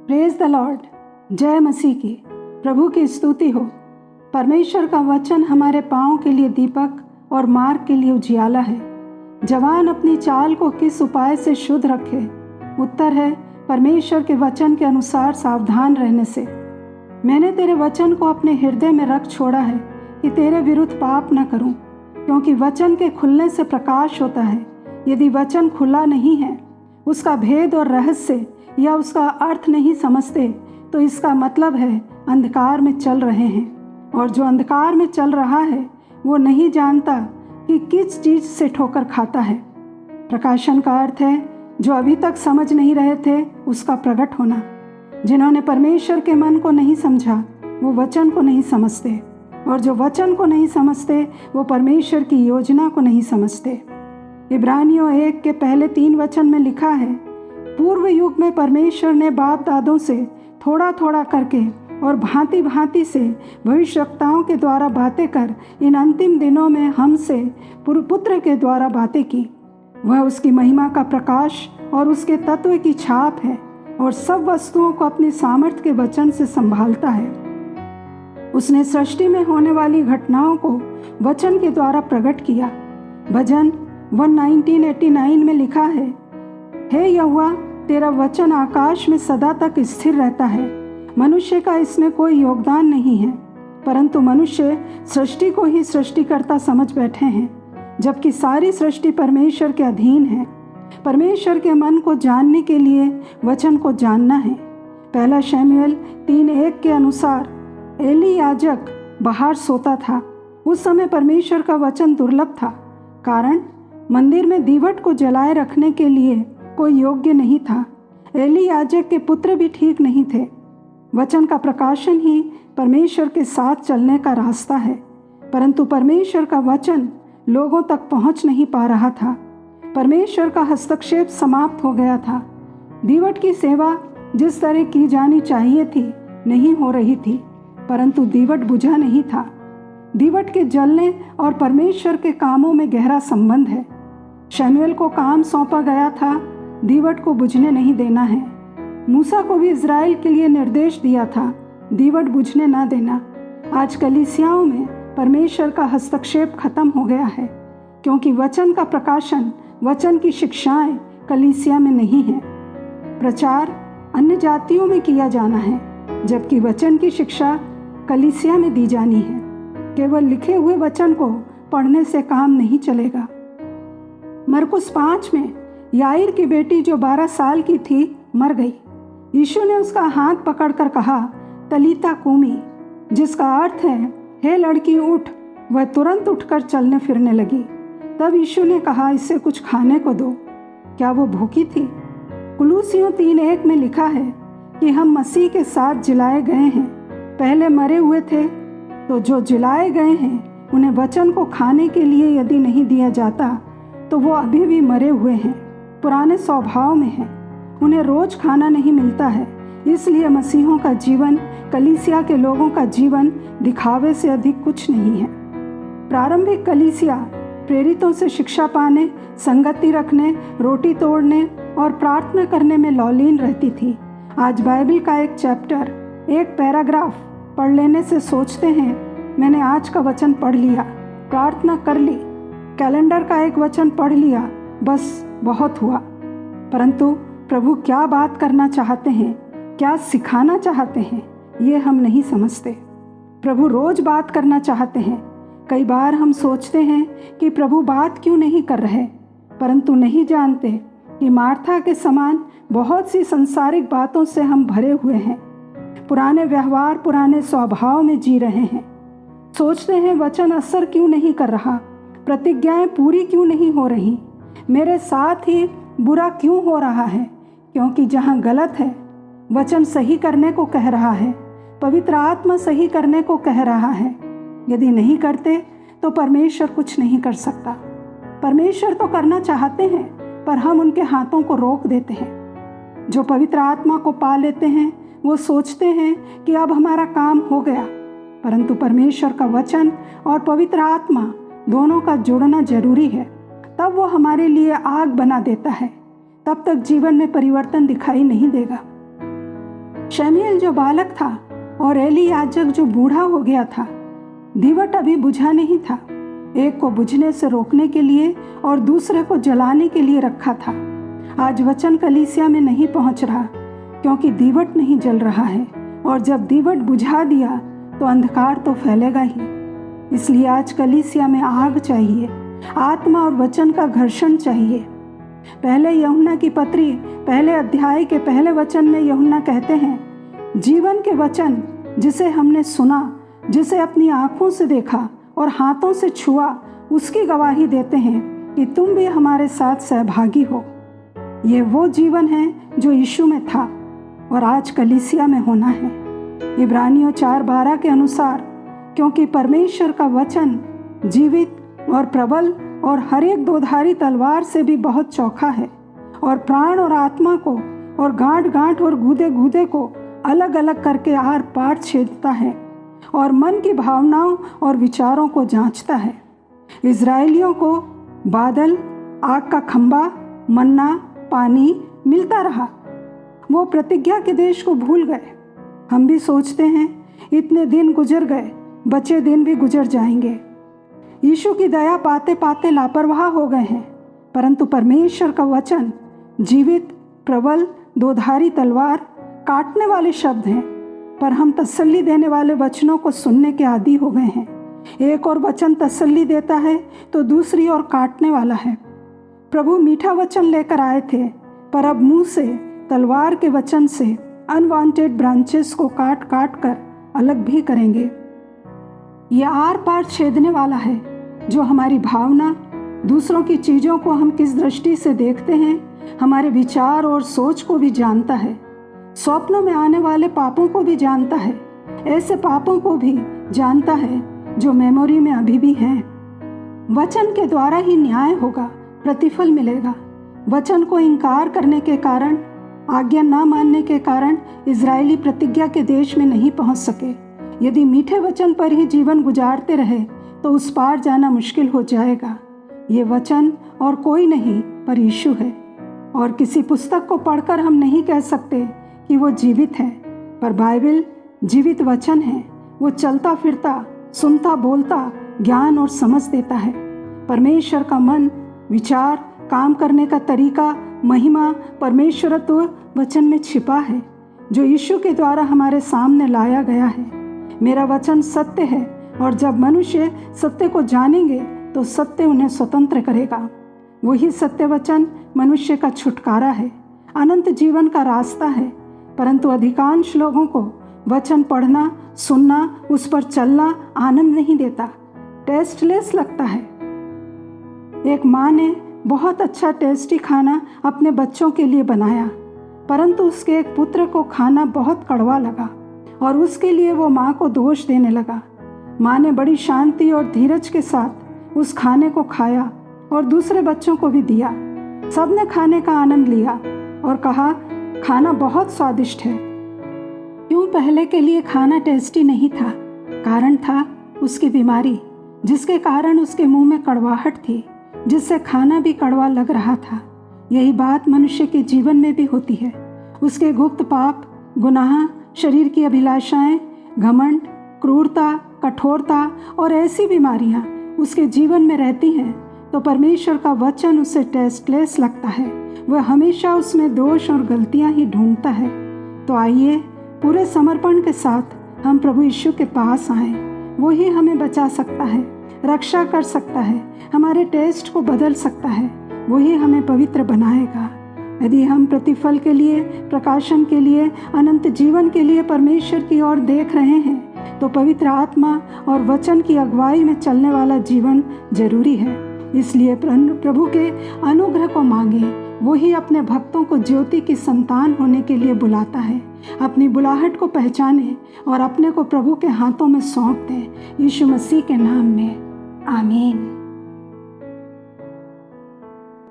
Praise the Lord. जय मसीह की। प्रभु की स्तुति हो। परमेश्वर का वचन हमारे पाँव के लिए दीपक और मार्ग के लिए उजियाला है। जवान अपनी चाल को किस उपाय से शुद्ध रखे? उत्तर है परमेश्वर के वचन के अनुसार सावधान रहने से। मैंने तेरे वचन को अपने हृदय में रख छोड़ा है कि तेरे विरुद्ध पाप न करूं, क्योंकि वचन के खुलने से प्रकाश होता है। यदि वचन खुला नहीं है, उसका भेद और रहस्य या उसका अर्थ नहीं समझते, तो इसका मतलब है अंधकार में चल रहे हैं। और जो अंधकार में चल रहा है वो नहीं जानता कि किस चीज़ से ठोकर खाता है। प्रकाशन का अर्थ है जो अभी तक समझ नहीं रहे थे उसका प्रकट होना। जिन्होंने परमेश्वर के मन को नहीं समझा वो वचन को नहीं समझते, और जो वचन को नहीं समझते वो परमेश्वर की योजना को नहीं समझते। इब्रानियों 1 के पहले 3 वचन में लिखा है, पूर्व युग में परमेश्वर ने बाप दादों से थोड़ा थोड़ा करके और भांति भांति से भविष्यवक्ताओं के द्वारा बातें कर इन अंतिम दिनों में हमसे पुत्र के द्वारा बातें की। वह उसकी महिमा का प्रकाश और उसके तत्व की छाप है, और सब वस्तुओं को अपनी सामर्थ्य के वचन से संभालता है। उसने सृष्टि में होने वाली घटनाओं को वचन के द्वारा प्रकट किया। भजन 119:89 में लिखा है, हे यहोवा, तेरा वचन आकाश में सदा तक स्थिर रहता है। मनुष्य का इसमें कोई योगदान नहीं है, परंतु मनुष्य सृष्टि को ही सृष्टिकर्ता समझ बैठे हैं, जबकि सारी सृष्टि परमेश्वर के अधीन है। परमेश्वर के मन को जानने के लिए वचन को जानना है। पहला शमूएल 3:1 के अनुसार एली याजक बाहर सोता था। उस समय परमेश्वर का वचन दुर्लभ था, कारण मंदिर में दीवट को जलाए रखने के लिए कोई योग्य नहीं था। एली याजक के पुत्र भी ठीक नहीं थे। वचन का प्रकाशन ही परमेश्वर के साथ चलने का रास्ता है, परंतु परमेश्वर का वचन लोगों तक पहुंच नहीं पा रहा था। परमेश्वर का हस्तक्षेप समाप्त हो गया था। दीवट की सेवा जिस तरह की जानी चाहिए थी नहीं हो रही थी, परंतु दीवट बुझा नहीं था। दीवट के जलने और परमेश्वर के कामों में गहरा संबंध है। शमूएल को काम सौंपा गया था, दीवट को बुझने नहीं देना है। मूसा को भी इज़राइल के लिए निर्देश दिया था, दीवट बुझने ना देना। आज कलीसियाओं में परमेश्वर का हस्तक्षेप खत्म हो गया है, क्योंकि वचन का प्रकाशन, वचन की शिक्षाएं कलीसिया में नहीं है। प्रचार अन्य जातियों में किया जाना है, जबकि वचन की शिक्षा कलीसिया में दी जानी है। केवल लिखे हुए वचन को पढ़ने से काम नहीं चलेगा। मरकुस 5 में याईर की बेटी जो 12 साल की थी मर गई। यीशु ने उसका हाथ पकड़कर कहा, तलीता कूमी, जिसका अर्थ है, हे लड़की उठ। वह तुरंत उठकर चलने फिरने लगी। तब यीशु ने कहा, इसे कुछ खाने को दो। क्या वो भूखी थी? कुलूसियों 3:1 में लिखा है कि हम मसीह के साथ जिलाए गए हैं। पहले मरे हुए थे, तो जो जिलाए गए हैं उन्हें वचन को खाने के लिए यदि नहीं दिया जाता तो वो अभी भी मरे हुए हैं, पुराने स्वभाव में हैं। उन्हें रोज खाना नहीं मिलता है। इसलिए मसीहों का जीवन, कलीसिया के लोगों का जीवन दिखावे से अधिक कुछ नहीं है। प्रारंभिक कलीसिया प्रेरितों से शिक्षा पाने, संगति रखने, रोटी तोड़ने और प्रार्थना करने में लौलीन रहती थी। आज बाइबल का एक चैप्टर, एक पैराग्राफ पढ़ लेने से सोचते हैं, मैंने आज का वचन पढ़ लिया, प्रार्थना कर ली, कैलेंडर का एक वचन पढ़ लिया, बस बहुत हुआ। परंतु प्रभु क्या बात करना चाहते हैं, क्या सिखाना चाहते हैं, ये हम नहीं समझते। प्रभु रोज बात करना चाहते हैं। कई बार हम सोचते हैं कि प्रभु बात क्यों नहीं कर रहे, परंतु नहीं जानते कि मार्था के समान बहुत सी सांसारिक बातों से हम भरे हुए हैं। पुराने व्यवहार, पुराने स्वभाव में जी रहे हैं। सोचते हैं वचन असर क्यों नहीं कर रहा, प्रतिज्ञाएं पूरी क्यों नहीं हो रही, मेरे साथ ही बुरा क्यों हो रहा है। क्योंकि जहाँ गलत है वचन सही करने को कह रहा है, पवित्र आत्मा सही करने को कह रहा है। यदि नहीं करते तो परमेश्वर कुछ नहीं कर सकता। परमेश्वर तो करना चाहते हैं, पर हम उनके हाथों को रोक देते हैं। जो पवित्र आत्मा को पा लेते हैं वो सोचते हैं कि अब हमारा काम हो गया, परंतु परमेश्वर का वचन और पवित्र आत्मा दोनों का जुड़ना जरूरी है। तब वो हमारे लिए आग बना देता है। तब तक जीवन में परिवर्तन दिखाई नहीं देगा। शमूएल जो बालक था और एली याजक जो बूढ़ा हो गया था, दीवट अभी बुझा नहीं था। एक को बुझने से रोकने के लिए और दूसरे को जलाने के लिए रखा था। आज वचन कलीसिया में नहीं पहुंच रहा क्योंकि दीवट नहीं जल रहा है, और जब दीवट बुझा दिया तो अंधकार तो फैलेगा ही। इसलिए आज कलीसिया में आग चाहिए, आत्मा और वचन का घर्षण चाहिए। पहले यूहन्ना की पत्री पहले अध्याय के पहले वचन में यूहन्ना कहते हैं, जीवन के वचन जिसे हमने सुना, जिसे अपनी आंखों से देखा और हाथों से छुआ, उसकी गवाही देते हैं कि तुम भी हमारे साथ सहभागी हो। ये वो जीवन है जो यीशु में था और आज कलीसिया में होना है। इब्रानियों 4:12 के अनुसार, क्योंकि परमेश्वर का वचन जीवित और प्रबल और हर एक दोधारी तलवार से भी बहुत चौखा है और प्राण और आत्मा को और गांठ गांठ और गूदे गूदे को अलग अलग करके आर पार छेदता है और मन की भावनाओं और विचारों को जांचता है। इजरायलियों को बादल, आग का खंबा, मन्ना, पानी मिलता रहा। वो प्रतिज्ञा के देश को भूल गए। हम भी सोचते हैं इतने दिन गुजर गए, बचे दिन भी गुजर जाएंगे। यीशु की दया पाते पाते लापरवाह हो गए हैं, परंतु परमेश्वर का वचन जीवित, प्रबल, दोधारी तलवार, काटने वाले शब्द हैं। पर हम तसल्ली देने वाले वचनों को सुनने के आदी हो गए हैं। एक और वचन तसल्ली देता है तो दूसरी ओर काटने वाला है। प्रभु मीठा वचन लेकर आए थे, पर अब मुंह से तलवार के वचन से अनवांटेड ब्रांचेस को काट काट कर अलग भी करेंगे। यह आर पार छेदने वाला है, जो हमारी भावना, दूसरों की चीज़ों को हम किस दृष्टि से देखते हैं, हमारे विचार और सोच को भी जानता है। स्वप्नों में आने वाले पापों को भी जानता है, ऐसे पापों को भी जानता है जो मेमोरी में अभी भी हैं। वचन के द्वारा ही न्याय होगा, प्रतिफल मिलेगा। वचन को इनकार करने के कारण, आज्ञा न मानने के कारण इजरायली प्रतिज्ञा के देश में नहीं पहुंच सके। यदि मीठे वचन पर ही जीवन गुजारते रहे तो उस पार जाना मुश्किल हो जाएगा। ये वचन और कोई नहीं पर यीशु है, और किसी पुस्तक को पढ़कर हम नहीं कह सकते कि वो जीवित है, पर बाइबल जीवित वचन है। वो चलता फिरता, सुनता, बोलता, ज्ञान और समझ देता है। परमेश्वर का मन, विचार, काम करने का तरीका, महिमा, परमेश्वरत्व वचन में छिपा है, जो यीशु के द्वारा हमारे सामने लाया गया है। मेरा वचन सत्य है, और जब मनुष्य सत्य को जानेंगे तो सत्य उन्हें स्वतंत्र करेगा। वही सत्य वचन मनुष्य का छुटकारा है, अनंत जीवन का रास्ता है। परंतु अधिकांश लोगों को वचन पढ़ना, सुनना, उस पर चलना आनंद नहीं देता, टेस्टलेस लगता है। एक माँ ने बहुत अच्छा टेस्टी खाना अपने बच्चों के लिए बनाया, परंतु उसके एक पुत्र को खाना बहुत कड़वा लगा और उसके लिए वो माँ को दोष देने लगा। माँ ने बड़ी शांति और धीरज के साथ उस खाने को खाया और दूसरे बच्चों को भी दिया। सबने खाने का आनंद लिया और कहा, खाना बहुत स्वादिष्ट है। क्यों पहले के लिए खाना टेस्टी नहीं था? कारण था उसकी बीमारी, जिसके कारण उसके मुंह में कड़वाहट थी, जिससे खाना भी कड़वा लग रहा था। यही बात मनुष्य के जीवन में भी होती है। उसके गुप्त पाप, गुनाह, शरीर की अभिलाषाएं, घमंड, क्रूरता, कठोरता और ऐसी बीमारियां उसके जीवन में रहती हैं, तो परमेश्वर का वचन उसे टेस्टलेस लगता है। वह हमेशा उसमें दोष और गलतियां ही ढूंढता है। तो आइए पूरे समर्पण के साथ हम प्रभु यीशु के पास आएं। वो ही हमें बचा सकता है, रक्षा कर सकता है, हमारे टेस्ट को बदल सकता है। वही हमें पवित्र बनाएगा। यदि हम प्रतिफल के लिए, प्रकाशन के लिए, अनंत जीवन के लिए परमेश्वर की ओर देख रहे हैं, तो पवित्र आत्मा और वचन की अगुवाई में चलने वाला जीवन जरूरी है। इसलिए प्रभु के अनुग्रह को मांगे। वही अपने भक्तों को ज्योति की संतान होने के लिए बुलाता है। अपनी बुलाहट को पहचाने और अपने को प्रभु के हाथों में सौंप दें। यीशु मसीह के नाम में आमीन।